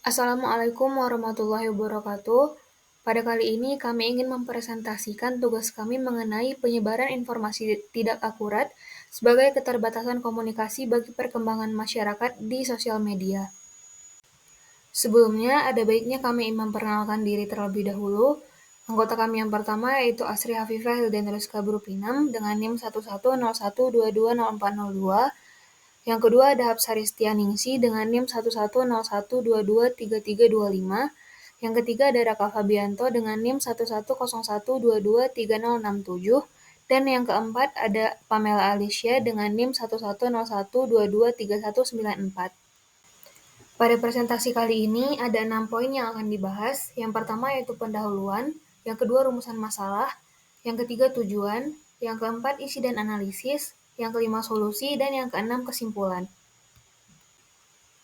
Assalamualaikum warahmatullahi wabarakatuh. Pada kali ini kami ingin mempresentasikan tugas kami mengenai penyebaran informasi tidak akurat sebagai keterbatasan komunikasi bagi perkembangan masyarakat di sosial media. Sebelumnya, ada baiknya kami memperkenalkan diri terlebih dahulu. Anggota kami yang pertama yaitu Asri Hafifah Hildenrus Kabrupinam dengan NIM 1101220402. Yang kedua ada Hapsari Setianingsi dengan NIM 1101223325. Yang ketiga ada Raka Fabianto dengan NIM 1101223067. Dan yang keempat ada Pamela Alicia dengan NIM 1101223194. Pada presentasi kali ini ada 6 poin yang akan dibahas. Yang pertama yaitu pendahuluan, yang kedua rumusan masalah, yang ketiga tujuan, yang keempat isi dan analisis, yang kelima solusi, dan yang keenam kesimpulan.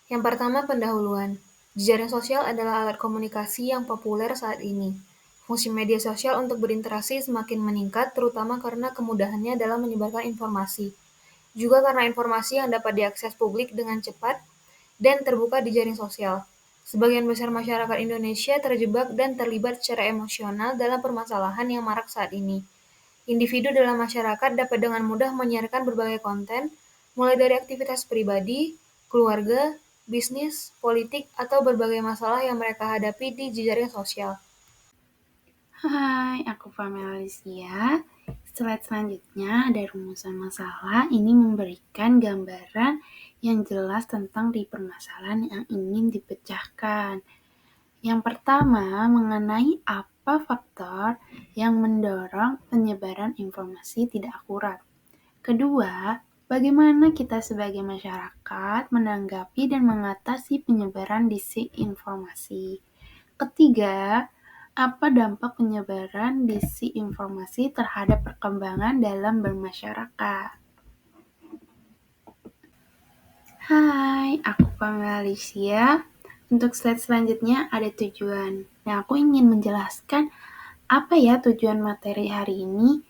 Yang pertama pendahuluan. Jejaring sosial adalah alat komunikasi yang populer saat ini. Fungsi media sosial untuk berinteraksi semakin meningkat, terutama karena kemudahannya dalam menyebarkan informasi. Juga karena informasi yang dapat diakses publik dengan cepat dan terbuka di jaring sosial. Sebagian besar masyarakat Indonesia terjebak dan terlibat secara emosional dalam permasalahan yang marak saat ini. Individu dalam masyarakat dapat dengan mudah menyiarkan berbagai konten, mulai dari aktivitas pribadi, keluarga, bisnis, politik, atau berbagai masalah yang mereka hadapi di jejaring sosial. Hai, aku Pamela Alicia. Slide selanjutnya ada rumusan masalah. Ini memberikan gambaran yang jelas tentang permasalahan yang ingin dipecahkan. Yang pertama, mengenai apa faktor yang mendorong penyebaran informasi tidak akurat. Kedua, bagaimana kita sebagai masyarakat menanggapi dan mengatasi penyebaran disinformasi. Ketiga, apa dampak penyebaran disinformasi terhadap perkembangan dalam bermasyarakat? Hai, aku Pamela Alicia. Untuk slide selanjutnya ada tujuan. Nah, aku ingin menjelaskan apa ya tujuan materi hari ini.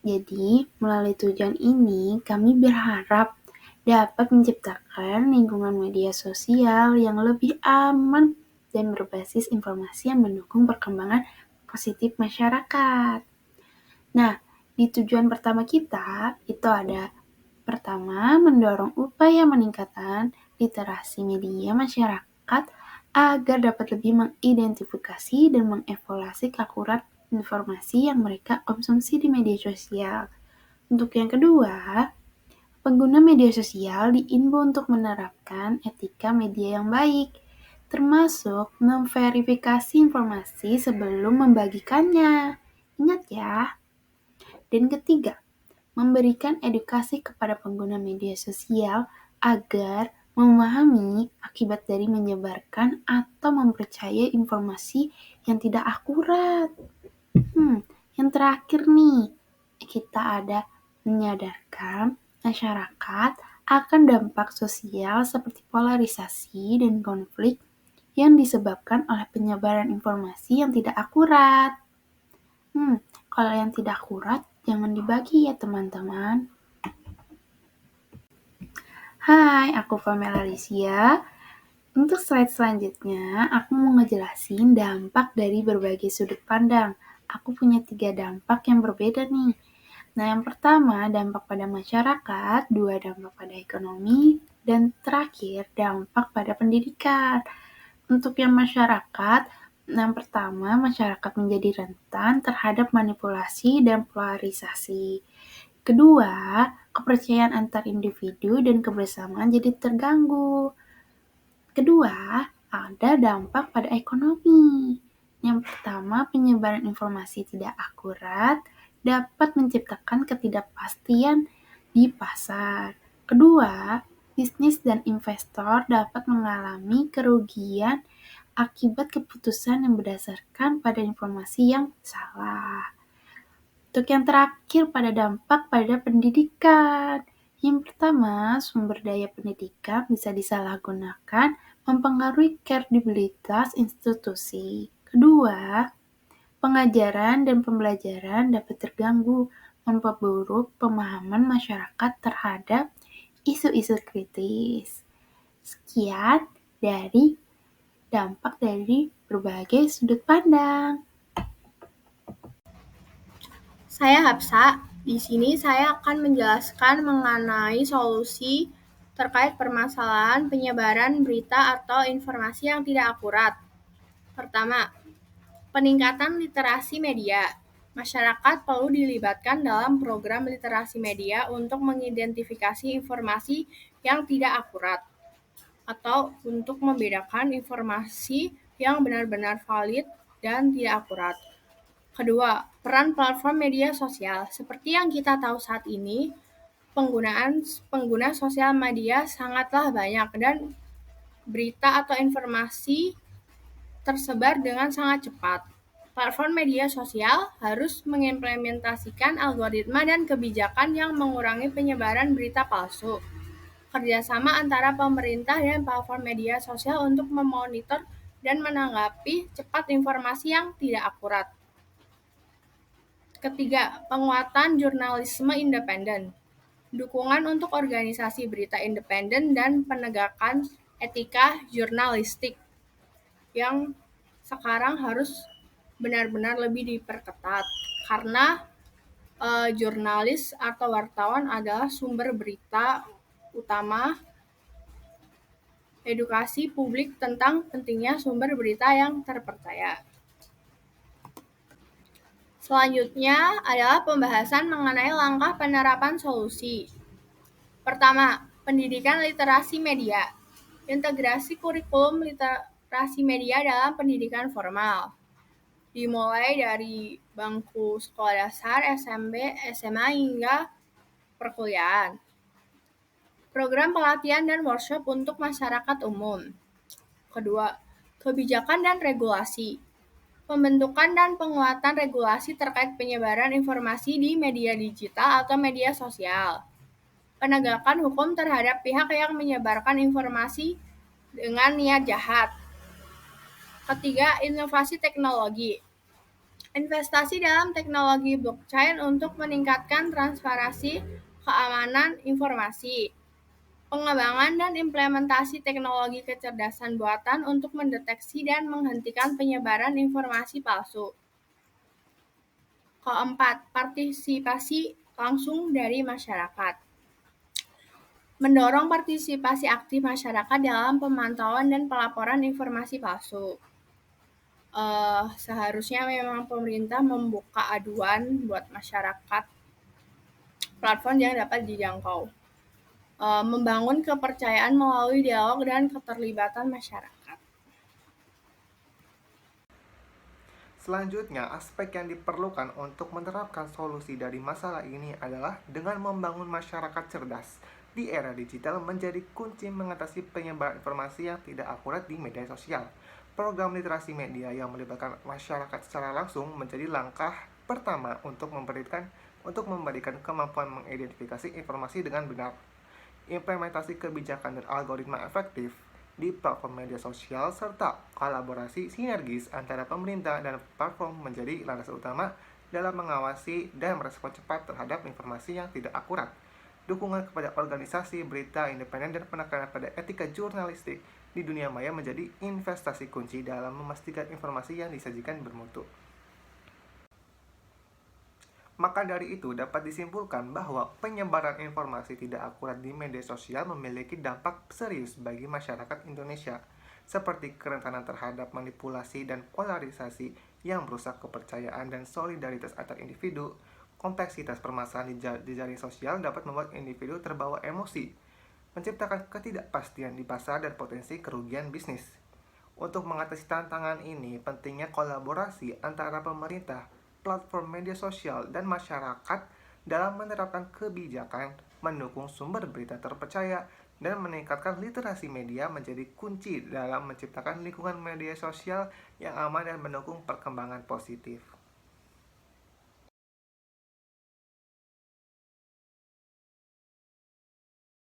Jadi, melalui tujuan ini, kami berharap dapat menciptakan lingkungan media sosial yang lebih aman dan berbasis informasi yang mendukung perkembangan positif masyarakat. Nah, di tujuan pertama kita itu ada pertama, mendorong upaya meningkatkan literasi media masyarakat agar dapat lebih mengidentifikasi dan mengevaluasi keakurat informasi yang mereka konsumsi di media sosial. Untuk yang kedua, pengguna media sosial diimbau untuk menerapkan etika media yang baik, termasuk memverifikasi informasi sebelum membagikannya. Ingat ya. Dan ketiga, memberikan edukasi kepada pengguna media sosial agar memahami akibat dari menyebarkan atau mempercayai informasi yang tidak akurat. Yang terakhir nih, kita ada menyadarkan masyarakat akan dampak sosial seperti polarisasi dan konflik yang disebabkan oleh penyebaran informasi yang tidak akurat. Kalau yang tidak akurat, jangan dibagi ya teman-teman. Hai, aku Pamela Alicia. Untuk slide selanjutnya, aku mau ngejelasin dampak dari berbagai sudut pandang. Aku punya 3 dampak yang berbeda nih. Nah, yang pertama dampak pada masyarakat, 2 dampak pada ekonomi, dan terakhir dampak pada pendidikan. Untuk yang masyarakat, yang pertama masyarakat menjadi rentan terhadap manipulasi dan polarisasi. Kedua, kepercayaan antar individu dan kebersamaan jadi terganggu. Kedua, ada dampak pada ekonomi. Yang pertama, penyebaran informasi tidak akurat dapat menciptakan ketidakpastian di pasar. Kedua, bisnis dan investor dapat mengalami kerugian akibat keputusan yang berdasarkan pada informasi yang salah. Untuk yang terakhir pada dampak pada pendidikan. Yang pertama, sumber daya pendidikan bisa disalahgunakan mempengaruhi kredibilitas institusi. Kedua, pengajaran dan pembelajaran dapat terganggu, memperburuk pemahaman masyarakat terhadap isu-isu kritis. Sekian dari dampak dari berbagai sudut pandang. Saya Hapsa. Di sini saya akan menjelaskan mengenai solusi terkait permasalahan penyebaran berita atau informasi yang tidak akurat. Pertama, peningkatan literasi media. Masyarakat perlu dilibatkan dalam program literasi media untuk mengidentifikasi informasi yang tidak akurat atau untuk membedakan informasi yang benar-benar valid dan tidak akurat. Kedua, peran platform media sosial. Seperti yang kita tahu saat ini, pengguna sosial media sangatlah banyak dan berita atau informasi tersebar dengan sangat cepat. Platform media sosial harus mengimplementasikan algoritma dan kebijakan yang mengurangi penyebaran berita palsu. Kerjasama antara pemerintah dan platform media sosial untuk memonitor dan menanggapi cepat informasi yang tidak akurat. Ketiga, penguatan jurnalisme independen. Dukungan untuk organisasi berita independen dan penegakan etika jurnalistik yang sekarang harus benar-benar lebih diperketat karena jurnalis atau wartawan adalah sumber berita utama. Edukasi publik tentang pentingnya sumber berita yang terpercaya. Selanjutnya adalah pembahasan mengenai langkah penerapan solusi. Pertama, pendidikan literasi media. Integrasi kurikulum literasi media dalam pendidikan formal. Dimulai dari bangku sekolah dasar, SMP, SMA hingga perkuliahan. Program pelatihan dan workshop untuk masyarakat umum. Kedua, kebijakan dan regulasi. Pembentukan dan penguatan regulasi terkait penyebaran informasi di media digital atau media sosial. Penegakan hukum terhadap pihak yang menyebarkan informasi dengan niat jahat. Ketiga, inovasi teknologi. Investasi dalam teknologi blockchain untuk meningkatkan transparansi keamanan informasi. Pengembangan dan implementasi teknologi kecerdasan buatan untuk mendeteksi dan menghentikan penyebaran informasi palsu. Keempat, partisipasi langsung dari masyarakat. Mendorong partisipasi aktif masyarakat dalam pemantauan dan pelaporan informasi palsu. Seharusnya memang pemerintah membuka aduan buat masyarakat, platform yang dapat dijangkau. Membangun kepercayaan melalui dialog dan keterlibatan masyarakat. Selanjutnya, aspek yang diperlukan untuk menerapkan solusi dari masalah ini adalah dengan membangun masyarakat cerdas di era digital menjadi kunci mengatasi penyebaran informasi yang tidak akurat di media sosial. Program literasi media yang melibatkan masyarakat secara langsung menjadi langkah pertama untuk memberikan kemampuan mengidentifikasi informasi dengan benar. Implementasi kebijakan dan algoritma efektif di platform media sosial serta kolaborasi sinergis antara pemerintah dan platform menjadi landasan utama dalam mengawasi dan merespon cepat terhadap informasi yang tidak akurat. Dukungan kepada organisasi berita independen dan penekanan pada etika jurnalistik di dunia maya menjadi investasi kunci dalam memastikan informasi yang disajikan bermutu. Maka dari itu dapat disimpulkan bahwa penyebaran informasi tidak akurat di media sosial memiliki dampak serius bagi masyarakat Indonesia, seperti kerentanan terhadap manipulasi dan polarisasi yang merusak kepercayaan dan solidaritas antar individu. Kompleksitas permasalahan di jaring sosial dapat membuat individu terbawa emosi, menciptakan ketidakpastian di pasar dan potensi kerugian bisnis. Untuk mengatasi tantangan ini, pentingnya kolaborasi antara pemerintah, platform media sosial, dan masyarakat dalam menerapkan kebijakan, mendukung sumber berita terpercaya, dan meningkatkan literasi media menjadi kunci dalam menciptakan lingkungan media sosial yang aman dan mendukung perkembangan positif.